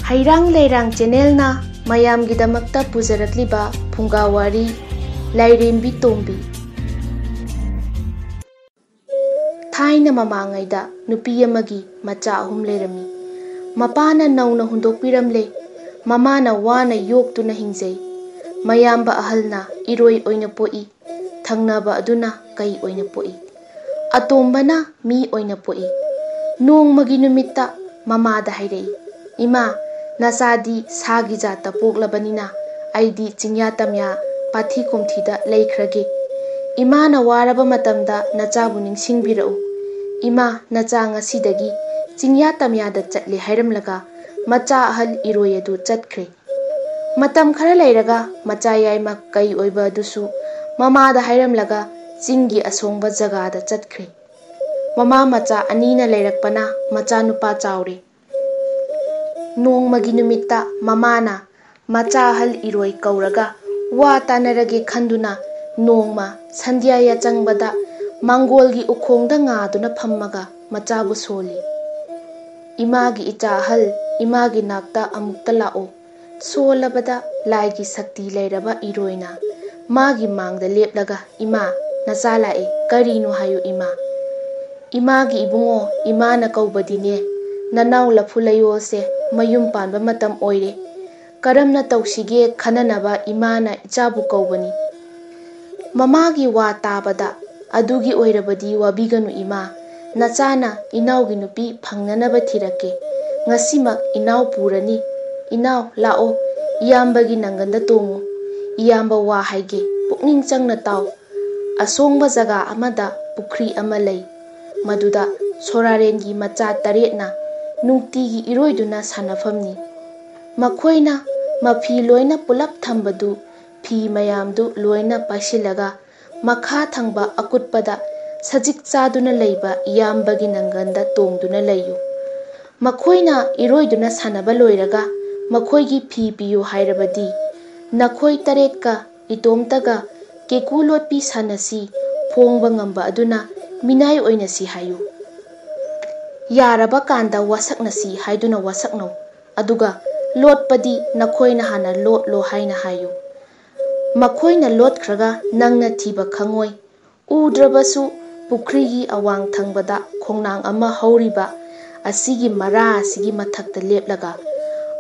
Heirang Leirang channel na mayam gidamakta pujarakliba Phungga Wari Lairembi Tombi. Thaina mamangaida nupi amagi macha ahum leirami. Mapana nauna hundokpiramle, mamana wana yoktuna hingjai. Mayamba ahalna iroi oina poi, thangnaba aduna kai oina poi. Atombana mi oina poi. Nongmagi numitta mamada hairei. Ima nasadi sagi jata poklabanina aidi chingyatamya pathi komthida leikrage. Ima na waraba matamda nachabu ningsingbirau. Ima nacha ngasidagi chingyatamyada chatle hairamlaga macha ahal iroi adu chatkre. Matam khara leiraga macha yaima kai oiba adusu mamada hairamlaga chingi asongba jagada chatkre. Mama macha anina leirakpana macha nupa chaure. Nongmagi numitta mamana macha ahal iroi kauraga wa tanarage khanduna nongma sandhya ya changbada mangolgi ukhongda ngaduna phammaga machabu soli. Imagi icha ahal imagi nakta amukta lao solabada laigi sakti leiraba iroina magi mangda leplaga ima nacha lae karino hayu ima. Imagi ibungo imana kaubadine nanaw lafulayo se mayum panba matam oire karamna tawsige khananaba imana ichabu kaubani. Mamagi wa tabada adugi oirabadi wabiganu ima nachana inawgi nupi phangnanaba thirake. Ngasimak inaw purani. Inaw lao iyambagi nanganda tongu. Iyamba wa haige pukning changna taw. Asongba jaga amada pukri ama lei. Maduda sorarengi macha taretna nungtigi iroiduna sanafamni. Makhoina mafi loina pulap thambadu fi mayamdu loina pasilaga makha thangba akutpada sajik chaduna leiba iyambagi nanganda tongduna leiyu. Makhoina iroiduna sanaba loiraga makhoigi fi piyu hairabadi nakhoi taretka itomtaga keku lotpi sanasi phongba ngamba aduna minai oinasi hayu. Yaraba kanda wasaknasi haiduna wasakno aduga lotpadi nakhoina hana lotlo haina hayu. Makhoina lotkhraga nangna thiba khangoi udrabasu pukrigi awang thangbada khongnang ama hauriba asigi mara asigi mathakta leplaga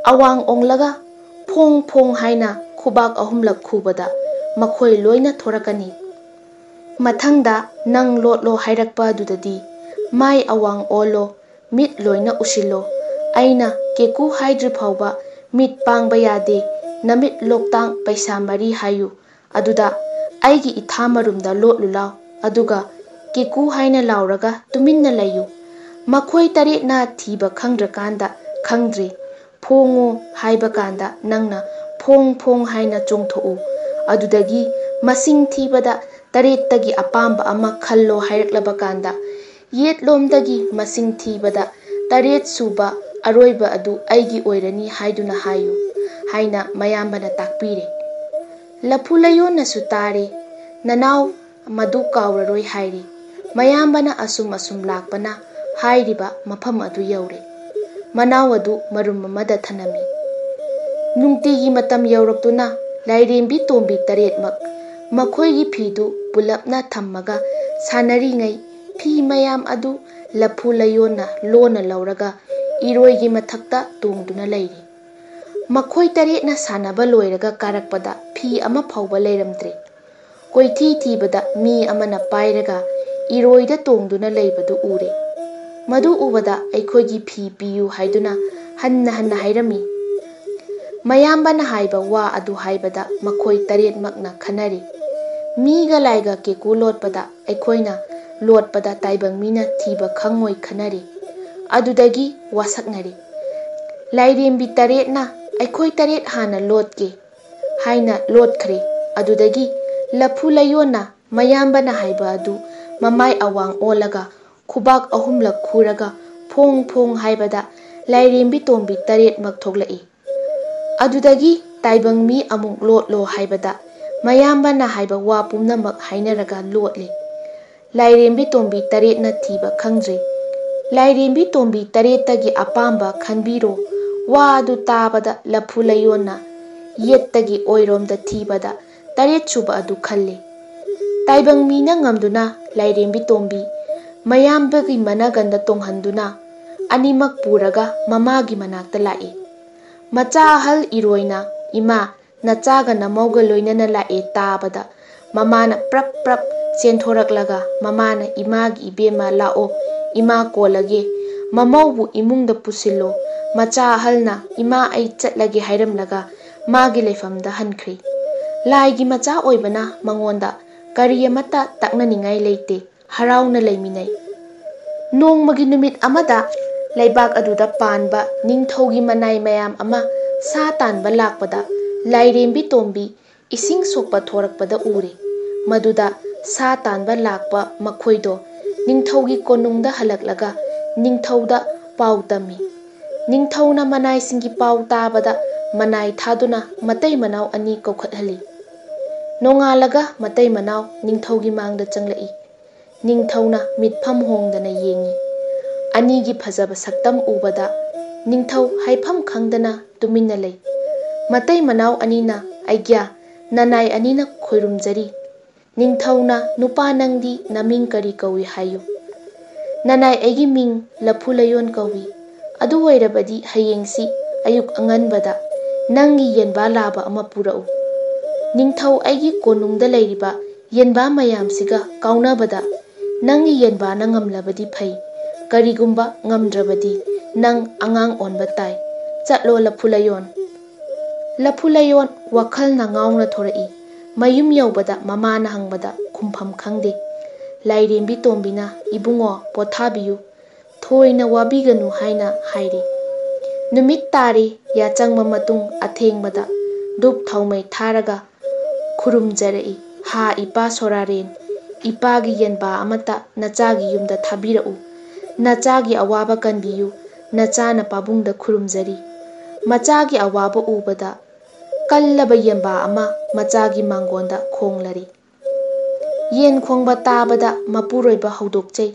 awang onglaga phong phong haina khubak ahumlak khubada makhoi loina thorakani. Mathangda nang lotlo hairakpa dudadi mai awang olo mit loina usilo aina keku haidri phauba mit pangba yade namit loktang paisa mari hayu aduda aigi ithamarumda lotlulaw aduga keku haina lauraga tuminna layu. Makhoi taretna thiba khangdrakanda khangdre phongo haiba kanda nangna phong phong haina chongthou adudagi masing thibada tarettagi apamba ama khallo hairaklaba kanda yetlomdagi masing thibada taret suba aroiba adu aigi oirani haiduna hayu haina mayambana takpire. Lafulayon sutare nanaw madu kauraroi hairi mayambana asum asum lakpana hairiba mafam adu yaure. Manaw adu marum amada thanami. Nungtigi matam yauraktuna Lairembi Tombi taretmak makhoigi phidu pulapna thammaga sanaringai phi mayam adu lafulayona lona lauraga iroigi mathakta tongduna leiri. Makhoi taretna sanaba loiraga karakpada phi ama phauba leiramdre. Koithi thibada mi amana pairaga iroida tongduna leibadu ure. Madu ubada aikhoigi phi piyu haiduna hanna hanna hairami. Mayambana haiba wa adu haibada makhoi taretmakna khanari. Miga laiga keku lotpada aikhoina lotpada taibang mina thiba khangoi khanari. Adudagi wasaknari. Lairembi taretna aikhoi taret hana lotke haina lotkhre adudagi lafulayona mayambana haiba adu mamai awang olaga khubak ahumlak khuraga phong phong haibada Lairembi Tombi taretmak thoglai. Adudagi taibang mi amuk lotlo haibada mayambana haiba wa pumnamak hainaraga lotle. Lairembi Tombi taretna thiba khangdre. Lairembi Tombi taretagi apamba khanbiro वा अदु ताबदा लफु लयोनना येत्तगी ओइरोमदा थीबदा तरेत सुबा अदु खल्ले ताइबंग Meena ngamduna Lairembi Tombi mayambagi managanda tonghanduna animak puraga mamagi manakta lae macha ahal iroina ima nachaga namauga loinana lae tabada mamana prap prap chenthораklaga mamana imagi ibema lao ima kolage mamaubu imungda pusillo macha ahalna ima ai chatlage hairamlaga magi leifamda hankhri laigi macha oibana mangonda kari amata taknaningai leite harauna leiminai nongmagi numit amada laibak aduda panba ningthaugi manai mayam ama sa tanba lakpada Lairembi Tombi ising sokpa thorakpada ure maduda sa tanba lakpa makhoido ningthaugi konungda halaklaga ningthauda pau tami ningthauna manai singi pau tabada manai thaduna matai manau ani kokhathali nongalaga matai manau ningthaugi mangda changlai ningthauna mitpham hongdana yengi anigi phajaba saktam ubada ningthau haifam khangdana tuminna lei matai manau anina aigya nanai anina khoirumjari ningthauna nupa nangdi naming kari kawi hayu nanai egi ming lafu layon kawi adu oirabadi hayengsi ayuk anganbada nangi yenba laba ama purau ningthau aigi konungda leiriba yenba mayamsiga kaunabada nangi yenba na ngamlabadi phai karigumba ngamdrabadi nang angang onba tai chatlo lafu layon wakhal na ngauna thorai mayum yaubada mama na hangbada khumpham khangde Lairembi Tombina ibungo pothabiyu thoina wabiganu haina hairi numit tari ya changma matung athengbada dup thaumai tharaga khurumjarai ha ipa soraren ipagi yenba amata nachagi yumda thabirau nachagi awaba kanbiyu nachana pabungda khurumjari machagi awaba ubada kallaba yenba ama machagi mangonda khonglari yen khongba tabada mapuroiba haudokchei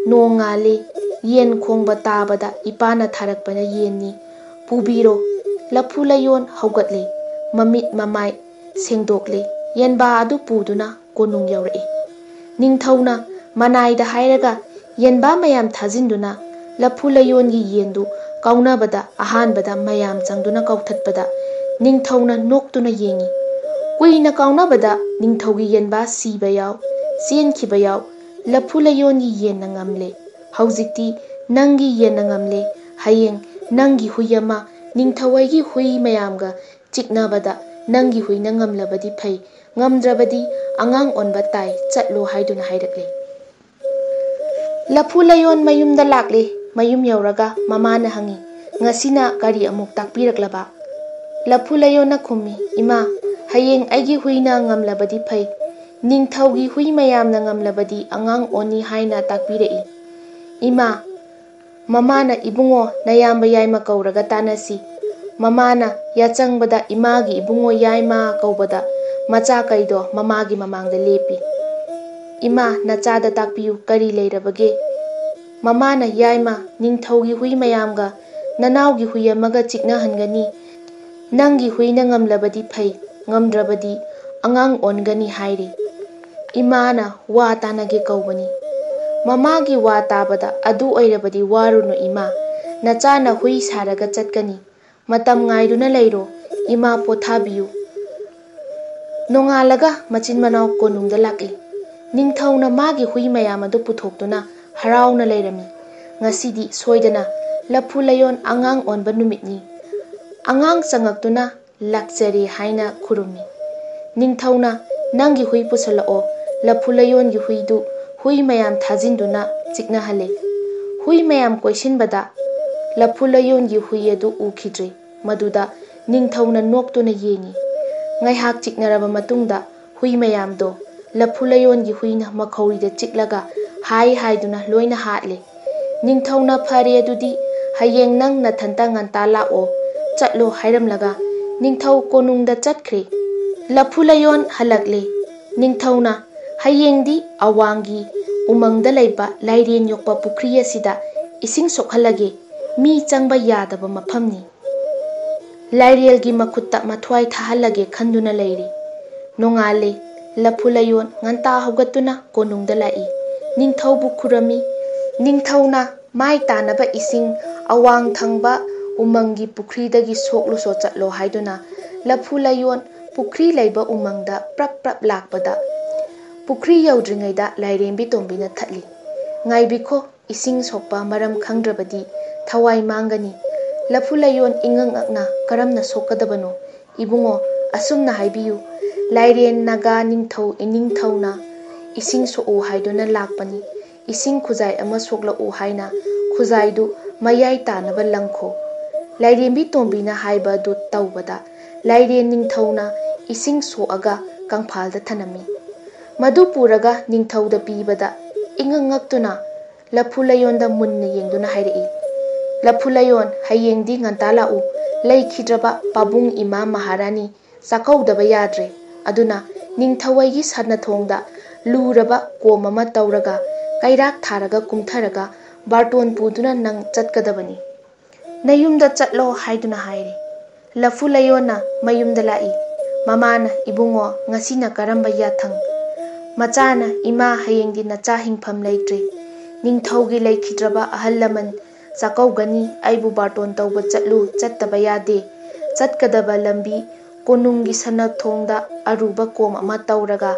nongale yen khongba tabada ipana tharakpana yenni pubiro lafu layon haugatle mamit mamai sengdokle yenba adu puduna konung yaurei ningthauna manaida hairaga yenba mayam thajinduna lafu layongi yendu kaunabada ahanbada mayam changduna kauthatpada ningthauna noktuna yengi kuina kaunabada ningthaugi yenba siba yaw chenkhiba yaw lafu layongi yenna ngamle haujikti nangi yenna ngamle hayeng nangi huyama ningthawaigi hui mayamga chiknabada nangi huina ngamlabadi phai ngamdrabadi angang onba tai chatlo haiduna hairakle lafu layon mayumda lakle mayum yauraga mamana hangi ngasina kari amuk takpiraklaba lafu layona khummi ima hayeng aigi huina ngamlabadi phai ningthaugi hui mayamna ngamlabadi angang oni haina takpirei ima mamana ibungo nayamba yaima kauraga tanasi mamana yachangbada imagi ibungo yaima kaubada macha kaido mamagi mamangda lepi ima nachada takpiyu kari leirabage mamana yaima ningthaugi hui mayamga nanaugi hui amaga chikna hangani nangi huina ngamlabadi phai ngamdrabadi angang ongani hairi imana wa tanage kaubani mamagi wa tabada adu oirabadi warunu ima nachana hui saraga chatkani matam ngaiduna leiro ima pothabiyu nongalaga machin manau konungda lakli ningthauna magi hui mayam adu puthoktuna harauna leirami ngasidi soidana lafu layon angang onba numitni angang changaktuna lakchari haina khurumi ningthauna nangi hui pusalao lafu layon gi huidu hui mayam thajinduna chikna hale hui mayam koisinbada lafu layon gi hui adu ukhidre maduda ningthauna noktuna yengi ngai hak chiknaraba matungda hui mayam do lafu layon gi huina makhaurida chiklaga hai haiduna loina hatle ningthauna phare adudi hayeng nang nathanta nganta lao chatlo hairamlaga ningthau konungda chatkhre lafu layon halakle ningthauna hayengdi awangi umangda leiba lairen yokpa pukri asida ising sokhalage mi changba yadaba maphamni ꯂꯥꯏꯔꯦꯜꯒꯤ ꯃꯈꯨꯠꯇ ꯃꯊ꯭ꯋꯥꯏ ꯊꯥꯍꯜꯂꯒꯦ ꯈꯟꯗꯨꯅ ꯂꯩꯔꯤ꯫ ꯅꯣꯡꯉꯥꯜꯂꯦ, ꯂꯐꯨꯂꯩꯌꯣꯟ ꯉꯟꯇꯥ ꯍꯧꯒꯠꯇꯨꯅ ꯀꯣꯅꯨꯡꯗ ꯂꯥꯛꯏ꯫ ꯅꯤꯡꯊꯧꯕꯨ ꯈꯨꯔꯝꯃꯤ꯫ ꯅꯤꯡꯊꯧꯅ ꯃꯥꯏ ꯇꯥꯅꯕ ꯏꯁꯤꯡ ꯑꯋꯥꯡ ꯊꯪꯕ ꯎꯃꯪꯒꯤ ꯄꯨꯈ꯭ꯔꯤꯗꯒꯤ ꯁꯣꯛꯂꯨꯁꯣ ꯆꯠꯂꯣ ꯍꯥꯏꯗꯨꯅ ꯂꯐꯨꯂꯩꯌꯣꯟ ꯄꯨꯈ꯭ꯔꯤ ꯂꯩꯕ ꯎꯃꯪꯗ ꯄ꯭ꯔꯞ ꯄ꯭ꯔꯞ ꯂꯥꯛꯄꯗ ꯄꯨꯈ꯭ꯔꯤ ꯌꯧꯗ꯭ꯔꯤꯉꯩꯗ ꯂꯥꯏꯔꯦꯝꯕꯤ ꯇꯣꯝꯕꯤꯅ ꯊꯠꯂꯤ꯫ ꯉꯥꯏꯕꯤꯈꯣ, ꯏꯁꯤꯡ ꯁꯣꯛꯄ ꯃꯔꯝ ꯈꯪꯗ꯭ꯔꯕꯗꯤ ꯊꯋꯥꯏ ꯃꯥꯡꯒꯅꯤ꯫ ꯂꯐꯨꯂꯩꯌꯣꯟ ꯏꯉꯛ ꯉꯛꯅ ꯀꯔꯝꯅ ꯁꯣꯛꯀꯗꯕꯅꯣ? ꯏꯕꯨꯡꯉꯣ, ꯑꯁꯨꯝꯅ ꯍꯥꯏꯕꯤꯌꯨ, ꯂꯥꯏꯔꯦꯟ ꯅꯥꯒꯥ ꯅꯤꯡꯊꯧ ꯏꯅꯤꯡꯊꯧꯅ ꯏꯁꯤꯡ ꯁꯣꯛꯎ ꯍꯥꯏꯗꯨꯅ ꯂꯥꯛꯄꯅꯤ꯫ ꯏꯁꯤꯡ ꯈꯨꯖꯥꯏ ꯑꯃ ꯁꯣꯛꯂꯛꯎ ꯍꯥꯏꯅ ꯈꯨꯖꯥꯏꯗꯨ ꯃꯌꯥꯏ ꯇꯥꯅꯕ ꯂꯪꯈꯣ꯫ ꯂꯥꯏꯔꯦꯝꯕꯤ ꯇꯣꯝꯕꯤꯅ ꯍꯥꯏꯕ ꯑꯗꯨ ꯇꯧꯕꯗ ꯂꯥꯏꯔꯦꯟ ꯅꯤꯡꯊꯧꯅ ꯏꯁꯤꯡ ꯁꯣꯛꯑꯒ ꯀꯪꯐꯥꯜꯗ ꯊꯅꯝꯃꯤ꯫ ꯃꯗꯨ ꯄꯨꯔꯒ ꯅꯤꯡꯊꯧꯗ ꯄꯤꯕꯗ ꯏꯉꯛ ꯉꯛꯇꯨꯅ ꯂꯐꯨꯂꯩꯌꯣꯟꯗ ꯃꯨꯟꯅ ꯌꯦꯡꯗꯨꯅ ꯍꯥꯏꯔꯛꯏ, ꯂꯐꯨꯂꯩꯌꯣꯟ, ꯍꯌꯦꯡꯗꯤ ꯉꯟꯇꯥ ꯂꯥꯛꯎ꯫ ꯂꯩꯈꯤꯗ꯭ꯔꯕ ꯄꯥꯕꯨꯡ ꯏꯃꯥ ꯃꯍꯥꯔꯥꯅꯤ ꯆꯥꯛꯀꯧꯗꯕ ꯌꯥꯗ꯭ꯔꯦ꯫ ꯑꯗꯨꯅ ꯅꯤꯡꯊꯧꯋꯩꯒꯤ ꯁꯅꯊꯣꯡꯗ ꯂꯨꯔꯕ ꯀꯣꯝ ꯑꯃ ꯇꯧꯔꯒ ꯀꯩꯔꯥꯛ ꯊꯥꯔꯒ ꯀꯨꯝꯊꯔꯒ ꯕꯥꯔꯇꯣꯟ ꯄꯨꯗꯨꯅ ꯅꯪ ꯆꯠꯀꯗꯕꯅꯤ꯫ ꯅꯌꯨꯝꯗ ꯆꯠꯂꯣ ꯍꯥꯏꯗꯨꯅ ꯍꯥꯏꯔꯦ꯫ ꯂꯐꯨꯂꯩꯌꯣꯟꯅ ꯃꯌꯨꯝꯗ ꯂꯥꯛꯏ꯫ ꯃꯃꯥꯅ, ꯏꯕꯨꯡꯉꯣ, ꯉꯁꯤꯅ ꯀꯔꯝꯕ ꯌꯥꯊꯪ? ꯃꯆꯥꯅ, ꯏꯃꯥ, ꯍꯌꯦꯡꯗꯤ ꯅꯆꯥ ꯍꯤꯡꯐꯝ ꯂꯩꯇ꯭ꯔꯦ꯫ ꯅꯤꯡꯊꯧꯒꯤ ꯂꯩꯈꯤꯗ꯭ꯔꯕ ꯑꯍꯜ ꯂꯃꯟ ꯆꯥꯛꯀꯧꯒꯅꯤ, ꯑꯩꯕꯨ ꯕꯥꯔꯇꯣꯟ ꯇꯧꯕ ꯆꯠꯂꯨ, ꯆꯠꯇꯕ ꯌꯥꯗꯦ꯫ ꯆꯠꯀꯗꯕ ꯂꯝꯕꯤ ꯀꯣꯅꯨꯡꯒꯤ ꯁꯅꯊꯣꯡꯗ ꯑꯔꯨꯕ ꯀꯣꯝ ꯑꯃ ꯇꯧꯔꯒ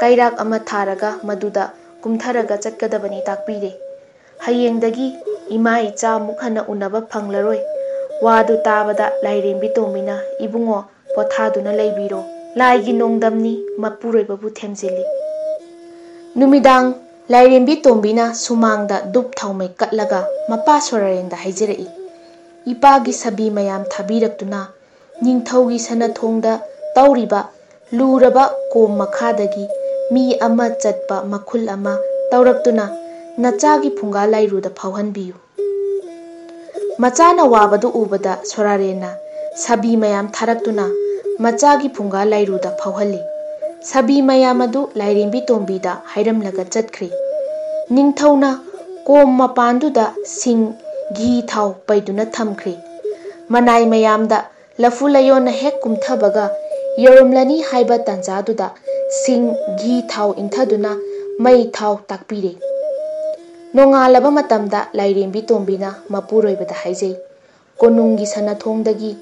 ꯀꯩꯔꯥꯛ ꯑꯃ ꯊꯥꯔꯒ ꯃꯗꯨꯗ ꯀꯨꯝꯊꯔꯒ ꯆꯠꯀꯗꯕꯅꯤ ꯇꯥꯛꯄꯤꯔꯦ꯫ ꯍꯌꯦꯡꯗꯒꯤ ꯏꯃꯥ ꯏꯆꯥ ꯑꯃꯨꯛ ꯍꯟꯅ ꯎꯅꯕ ꯐꯪꯂꯔꯣꯏ꯫ ꯋꯥꯗꯨ ꯇꯥꯕꯗ ꯂꯥꯏꯔꯦꯝꯕꯤ ꯇꯣꯝꯕꯤꯅ, ꯏꯕꯨꯡꯉꯣ, ꯄꯣꯊꯥꯗꯨꯅ ꯂꯩꯕꯤꯔꯣ, ꯂꯥꯏꯒꯤ ꯅꯣꯡꯗꯝꯅꯤ, ꯃꯄꯨꯔꯣꯏꯕꯕꯨ ꯊꯦꯝꯖꯤꯜꯂꯤ꯫ ꯅꯨꯃꯤꯗꯥꯡ ꯂꯥꯏꯔꯦꯝꯕꯤ ꯇꯣꯝꯕꯤꯅ ꯁꯨꯃꯥꯡꯗ ꯗꯨꯞ ꯊꯥꯎꯃꯩ ꯀꯠꯂꯒ ꯃꯄꯥ ꯁꯣꯔꯥꯔꯦꯟꯗ ꯍꯥꯏꯖꯔꯛꯏ, ꯏꯄꯥꯒꯤ ꯁꯥꯕꯤ ꯃꯌꯥꯝ ꯊꯥꯕꯤꯔꯛꯇꯨꯅ ꯅꯤꯡꯊꯧꯒꯤ ꯁꯅꯊꯣꯡꯗ ꯇꯧꯔꯤꯕ ꯂꯨꯔꯕ ꯀꯣꯝ ꯃꯈꯥꯗꯒꯤ ꯃꯤ ꯑꯃ ꯆꯠꯄ ꯃꯈꯨꯜ ꯑꯃ ꯇꯧꯔꯛꯇꯨꯅ ꯅꯆꯥꯒꯤ ꯐꯨꯡꯒꯥ ꯂꯥꯏꯔꯨꯗ ꯐꯥꯎꯍꯟꯕꯤꯌꯨ꯫ ꯃꯆꯥꯅ ꯋꯥꯕꯗꯨ ꯎꯕꯗ ꯁꯣꯔꯥꯔꯦꯟꯅ ꯁꯥꯕꯤ ꯃꯌꯥꯝ ꯊꯥꯔꯛꯇꯨꯅ ꯃꯆꯥꯒꯤ ꯐꯨꯡꯒꯥ ꯂꯥꯏꯔꯨꯗ ꯐꯥꯎꯍꯜꯂꯤ꯫ ꯁꯥꯕꯤ ꯃꯌꯥꯝ ꯑꯗꯨ ꯂꯥꯏꯔꯦꯝꯕꯤ ꯇꯣꯝꯕꯤꯗ ꯍꯥꯏꯔꯝꯂꯒ ꯆꯠꯈ꯭ꯔꯦ꯫ ꯅꯤꯡꯊꯧꯅ ꯀꯣꯝ ꯃꯄꯥꯟꯗꯨꯗ ꯁꯤꯡ, ꯘꯤ ꯊꯥꯎ ꯄꯩꯗꯨꯅ ꯊꯝꯈ꯭ꯔꯦ꯫ ꯃꯅꯥꯏ ꯃꯌꯥꯝꯗ ꯂꯐꯨꯂꯩꯌꯣꯟꯅ ꯍꯦꯛ ꯀꯨꯝꯊꯕꯒ ꯌꯧꯔꯝꯂꯅꯤ ꯍꯥꯏꯕ ꯇꯥꯟꯖꯥꯗꯨꯗ ꯁꯤꯡ, ꯘꯤ ꯊꯥꯎ ꯏꯟꯊꯗꯨꯅ ꯃꯩ ꯊꯥꯎ ꯇꯥꯛꯄꯤꯔꯦ꯫ ꯅꯣꯡꯉꯥꯜꯂꯕ ꯃꯇꯝꯗ ꯂꯥꯏꯔꯦꯝꯕꯤ ꯇꯣꯝꯕꯤꯅ ꯃꯄꯨꯔꯣꯏꯕꯗ ꯍꯥꯏꯖꯩ, ꯀꯣꯅꯨꯡꯒꯤ ꯁꯅꯊꯣꯡꯗꯒꯤ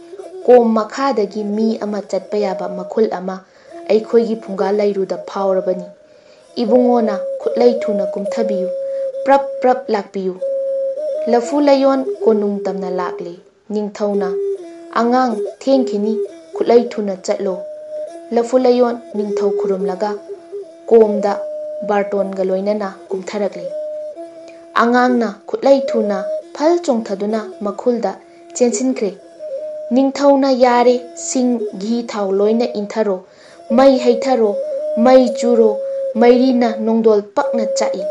ꯀꯣꯝ ꯃꯈꯥꯗꯒꯤ ꯃꯤ ꯑꯃ ꯆꯠꯄ ꯌꯥꯕ ꯃꯈꯨꯜ ꯑꯃ ꯑꯩꯈꯣꯏꯒꯤ ꯐꯨꯡꯒꯥ ꯂꯩꯔꯨꯗ ꯐꯥꯎꯔꯕꯅꯤ꯫ ꯏꯕꯨꯡꯉꯣꯅ ꯈꯨꯠꯂꯩ ꯊꯨꯅ ꯀꯨꯝꯊꯕꯤꯌꯨ, ꯄ꯭ꯔꯞ ꯄ꯭ꯔꯞ ꯂꯥꯛꯄꯤꯌꯨ꯫ ꯂꯐꯨꯂꯩꯌꯣꯟ ꯀꯣꯅꯨꯡ ꯇꯝꯅ ꯂꯥꯛꯂꯦ꯫ ꯅꯤꯡꯊꯧꯅ, ꯑꯉꯥꯡ, ꯊꯦꯡꯈꯤꯅꯤ, ꯈꯨꯠꯂꯩ ꯊꯨꯅ ꯆꯠꯂꯣ꯫ ꯂꯐꯨꯂꯩꯌꯣꯟ ꯅꯤꯡꯊꯧ ꯈꯨꯔꯨꯝꯂꯒ ꯀꯣꯝꯗ ꯕꯥꯔꯇꯣꯟꯒ ꯂꯣꯏꯅꯅ ꯀꯨꯝꯊꯔꯛꯂꯦ꯫ ꯑꯉꯥꯡꯅ ꯈꯨꯠꯂꯩ ꯊꯨꯅ ꯐꯜ ꯆꯣꯡꯊꯗꯨꯅ ꯃꯈꯨꯜꯗ ꯆꯦꯟꯁꯤꯟꯈ꯭ꯔꯦ꯫ ꯅꯤꯡꯊꯧꯅ, ꯌꯥꯔꯦ, ꯁꯤꯡ, ꯘꯤ ꯊꯥꯎ ꯂꯣꯏꯅ ꯏꯟꯊꯔꯣ, ꯃꯩ ꯍꯩꯊꯔꯣ, ꯃꯩ ꯆꯨꯔꯣ, ꯃꯩꯔꯤꯅ ꯅꯣꯡꯗꯣꯜ ꯄꯛꯅ ꯆꯥꯛꯏ꯫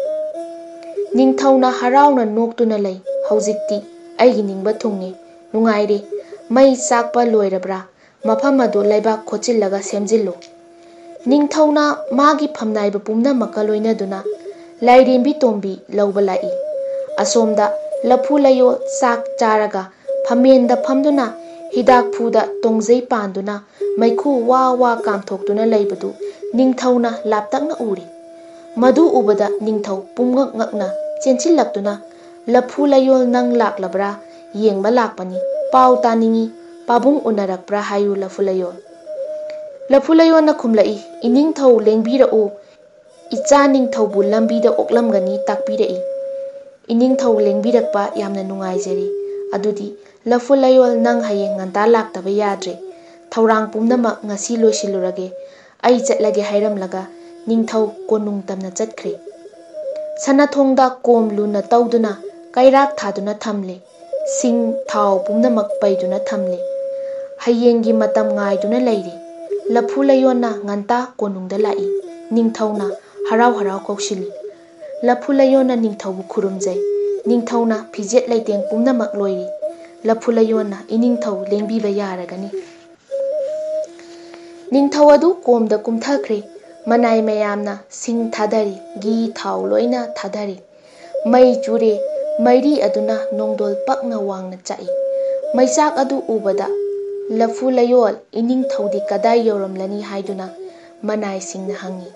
ꯅꯤꯡꯊꯧꯅ ꯍꯔꯥꯎꯅ ꯅꯣꯛꯇꯨꯅ ꯂꯩ꯫ ꯍꯧꯖꯤꯛꯇꯤ ꯑꯩꯒꯤ ꯅꯤꯡꯕ ꯊꯨꯡꯉꯦ, ꯅꯨꯡꯉꯥꯏꯔꯦ꯫ ꯃꯩ ꯆꯥꯛꯄ ꯂꯣꯏꯔꯕ꯭ꯔꯥ? ꯃꯐꯝ ꯑꯗꯨ ꯂꯩꯕꯥꯛ ꯈꯣꯠꯆꯤꯜꯂꯒ ꯁꯦꯝꯖꯤꯜꯂꯨ꯫ ꯅꯤꯡꯊꯧꯅ ꯃꯥꯒꯤ ꯐꯝꯅꯥꯏꯕ ꯄꯨꯝꯅꯃꯛꯀ ꯂꯣꯏꯅꯗꯨꯅ ꯂꯥꯏꯔꯦꯝꯕꯤ ꯇꯣꯝꯕꯤ ꯂꯧꯕ ꯂꯥꯛꯏ꯫ ꯑꯁꯣꯝꯗ ꯂꯐꯨꯂꯩꯌꯣꯟ ꯆꯥꯛ ꯆꯥꯔꯒ ꯐꯝꯃꯦꯟꯗ ꯐꯝꯗꯨꯅ ꯍꯤꯗꯥꯛꯐꯨꯗ ꯇꯣꯡꯖꯩ ꯄꯥꯟꯗꯨꯅ ꯃꯩꯈꯨ ꯋꯥ ꯋꯥ ꯀꯥꯝꯊꯣꯛꯇꯨꯅ ꯂꯩꯕꯗꯨ ꯅꯤꯡꯊꯧꯅ ꯂꯥꯞꯇꯛꯅ ꯎꯔꯦ꯫ ꯃꯗꯨ ꯎꯕꯗ ꯅꯤꯡꯊꯧ ꯄꯨꯝꯉꯛ ꯉꯛꯅ ꯆꯦꯟꯁꯤꯜꯂꯛꯇꯨꯅ, ꯂꯐꯨꯂꯩꯌꯣꯟ, ꯅꯪ ꯂꯥꯛꯂꯕ꯭ꯔꯥ? ꯌꯦꯡꯕ ꯂꯥꯛꯄꯅꯤ, ꯄꯥꯎ ꯇꯥꯅꯤꯡꯏ, ꯄꯥꯕꯨꯡ ꯎꯅꯔꯛꯄ꯭ꯔꯥ ꯍꯥꯏꯌꯨ ꯂꯐꯨꯂꯩꯌꯣꯟ꯫ ꯂꯐꯨꯂꯩꯌꯣꯟꯅ ꯈꯨꯝꯂꯛꯏ, ꯏꯅꯤꯡꯊꯧ ꯂꯦꯡꯕꯤꯔꯛꯎ, ꯏꯆꯥ ꯅꯤꯡꯊꯧꯕꯨ ꯂꯝꯕꯤꯗ ꯑꯣꯛꯂꯝꯒꯅꯤ ꯇꯥꯛꯄꯤꯔꯛꯏ꯫ ꯏꯅꯤꯡꯊꯧ ꯂꯦꯡꯕꯤꯔꯛꯄ ꯌꯥꯝꯅ ꯅꯨꯡꯉꯥꯏꯖꯔꯤ꯫ ꯑꯗꯨꯗꯤ ꯂꯐꯨꯂꯩꯌꯣꯟ, ꯅꯪ ꯍꯌꯦꯡ ꯉꯟꯇꯥ ꯂꯥꯛꯇꯕ ꯌꯥꯗ꯭ꯔꯦ꯫ ꯊꯧꯔꯥꯡ ꯄꯨꯝꯅꯃꯛ ꯉꯁꯤ ꯂꯣꯏꯁꯤꯜꯂꯨꯔꯒꯦ, ꯑꯩ ꯆꯠꯂꯒꯦ ꯍꯥꯏꯔꯝꯂꯒ ꯅꯤꯡꯊꯧ ꯀꯣꯅꯨꯡ ꯇꯝꯅ ꯆꯠꯈ꯭ꯔꯦ꯫ ꯁꯅꯊꯣꯡꯗ ꯀꯣꯝ ꯂꯨꯅ ꯇꯧꯗꯨꯅ ꯀꯩꯔꯥꯛ ꯊꯥꯗꯨꯅ ꯊꯝꯂꯦ꯫ ꯁꯤꯡ, ꯊꯥꯎ ꯄꯨꯝꯅꯃꯛ ꯄꯩꯗꯨꯅ ꯊꯝꯂꯦ꯫ ꯍꯌꯦꯡꯒꯤ ꯃꯇꯝ ꯉꯥꯏꯗꯨꯅ ꯂꯩꯔꯦ꯫ ꯂꯐꯨꯂꯩꯌꯣꯟꯅ ꯉꯟꯇꯥ ꯀꯣꯅꯨꯡꯗ ꯂꯥꯛꯏ꯫ ꯅꯤꯡꯊꯧꯅ ꯍꯔꯥꯎ ꯍꯔꯥꯎ ꯀꯧꯁꯤꯜꯂꯤ꯫ ꯂꯐꯨꯂꯩꯌꯣꯟꯅ ꯅꯤꯡꯊꯧꯕꯨ ꯈꯨꯔꯨꯝꯖꯩ꯫ ꯅꯤꯡꯊꯧꯅ ꯐꯤꯖꯦꯠ ꯂꯩꯇꯦꯡ ꯄꯨꯝꯅꯃꯛ ꯂꯣꯏꯔꯤ꯫ ꯂꯐꯨꯂꯩꯌꯣꯟꯅ ꯏꯅꯤꯡꯊꯧ ꯂꯦꯡꯕꯤꯕ ꯌꯥꯔꯒꯅꯤ꯫ ꯅꯤꯡꯊꯧ ꯑꯗꯨ ꯀꯣꯝꯗ ꯀꯨꯝꯊꯈ꯭ꯔꯦ꯫ ꯃꯅꯥꯏ ꯃꯌꯥꯝꯅ ꯁꯤꯡ ꯊꯥꯗꯔꯤ, ꯘꯤ ꯊꯥꯎ ꯂꯣꯏꯅ ꯊꯥꯗꯔꯤ꯫ ꯃꯩ ꯆꯨꯔꯦ, ꯃꯩꯔꯤ ꯑꯗꯨꯅ ꯅꯣꯡꯗꯣꯜ ꯄꯛꯅ ꯋꯥꯡꯅ ꯆꯥꯛꯏ꯫ ꯃꯩꯆꯥꯛ ꯑꯗꯨ ꯎꯕꯗ ꯂꯐꯨ ꯂꯩꯌꯣꯜ ꯏꯅꯤꯡꯊꯧꯗꯤ ꯀꯗꯥꯏ ꯌꯧꯔꯝꯂꯅꯤ ꯍꯥꯏꯗꯨꯅ ꯃꯅꯥꯏꯁꯤꯡꯅ ꯍꯪꯉꯤ꯫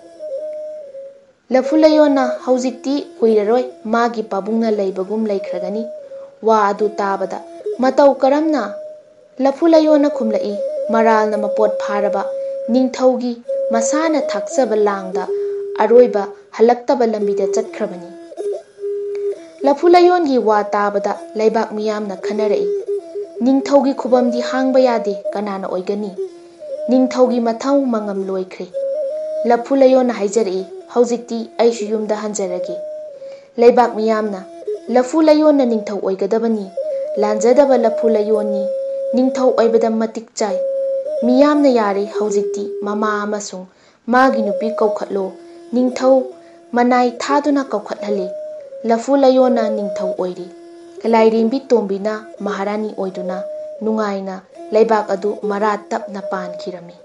ꯂꯐꯨ ꯂꯩꯌꯣꯜꯅ ꯍꯧꯖꯤꯛꯇꯤ ꯀꯨꯏꯔꯔꯣꯏ ꯃꯥꯒꯤ ꯄꯥꯕꯨꯡꯅ ꯂꯩꯕꯒꯨꯝ ꯂꯩꯈ꯭ꯔꯒꯅꯤ꯫ ꯋꯥ ꯑꯗꯨ ꯇꯥꯕꯗ ꯃꯇꯧ ꯀꯔꯝꯅ? ꯂꯐꯨ ꯂꯩꯌꯣꯜꯅ ꯈꯨꯝꯂꯛꯏ, ꯃꯔꯥꯜꯅ ꯃꯄꯣꯠ ꯐꯥꯔꯕ ꯅꯤꯡꯊꯧꯒꯤ ꯃꯁꯥꯅ ꯊꯥꯛꯆꯕ ꯂꯥꯡꯗ ꯑꯔꯣꯏꯕ ꯍꯜꯂꯛꯇꯕ ꯂꯝꯕꯤꯗ ꯆꯠꯈ꯭ꯔꯕꯅꯤ꯫ ꯂꯐꯨ ꯂꯩꯌꯣꯜꯒꯤ ꯋꯥ ꯇꯥꯕꯗ ꯂꯩꯕꯥꯛ ꯃꯤꯌꯥꯝꯅ ꯈꯟꯅꯔꯛꯏ꯫ ꯅꯤꯡꯊꯧꯒꯤ ꯈꯨꯕꯝꯗꯤ ꯍꯥꯡꯕ ꯌꯥꯗꯦ, ꯀꯅꯥꯅ ꯑꯣꯏꯒꯅꯤ? ꯅꯤꯡꯊꯧꯒꯤ ꯃꯊꯧ ꯃꯉꯝ ꯂꯣꯏꯈ꯭ꯔꯦ꯫ ꯂꯐꯨ ꯂꯩꯌꯣꯜꯅ ꯍꯥꯏꯖꯔꯛꯏ, ꯍꯧꯖꯤꯛꯇꯤ ꯑꯩꯁꯨ ꯌꯨꯝꯗ ꯍꯟꯖꯔꯒꯦ꯫ ꯂꯩꯕꯥꯛ ꯃꯤꯌꯥꯝꯅ ꯂꯐꯨ ꯂꯩꯌꯣꯜꯅ ꯅꯤꯡꯊꯧ ꯑꯣꯏꯒꯗꯕꯅꯤ, ꯂꯥꯟꯖꯗꯕ ꯂꯐꯨ ꯂꯩꯌꯣꯜꯅꯤ ꯅꯤꯡꯊꯧ ꯑꯣꯏꯕꯗ ꯃꯇꯤꯛ ꯆꯥꯏ꯫ ꯃꯤꯌꯥꯝꯅ ꯌꯥꯔꯦ, ꯍꯧꯖꯤꯛꯇꯤ ꯃꯃꯥ ꯑꯃꯁꯨꯡ ꯃꯥꯒꯤ ꯅꯨꯄꯤ ꯀꯧꯈꯠꯂꯣ꯫ ꯅꯤꯡꯊꯧ ꯃꯅꯥꯏ ꯊꯥꯗꯨꯅ ꯀꯧꯈꯠꯍꯜꯂꯤ꯫ ꯂꯐꯨ ꯂꯩꯌꯣꯜꯅ ꯅꯤꯡꯊꯧ ꯑꯣꯏꯔꯤ꯫ ꯂꯥꯏꯔꯦꯝꯕꯤ ꯇꯣꯝꯕꯤꯅ ꯃꯍꯥꯔꯥꯅꯤ ꯑꯣꯏꯗꯨꯅ ꯅꯨꯡꯉꯥꯏꯅ ꯂꯩꯕꯥꯛ ꯑꯗꯨ ꯃꯔꯥ ꯇꯞꯅ ꯄꯥꯟꯈꯤꯔꯝꯃꯤ꯫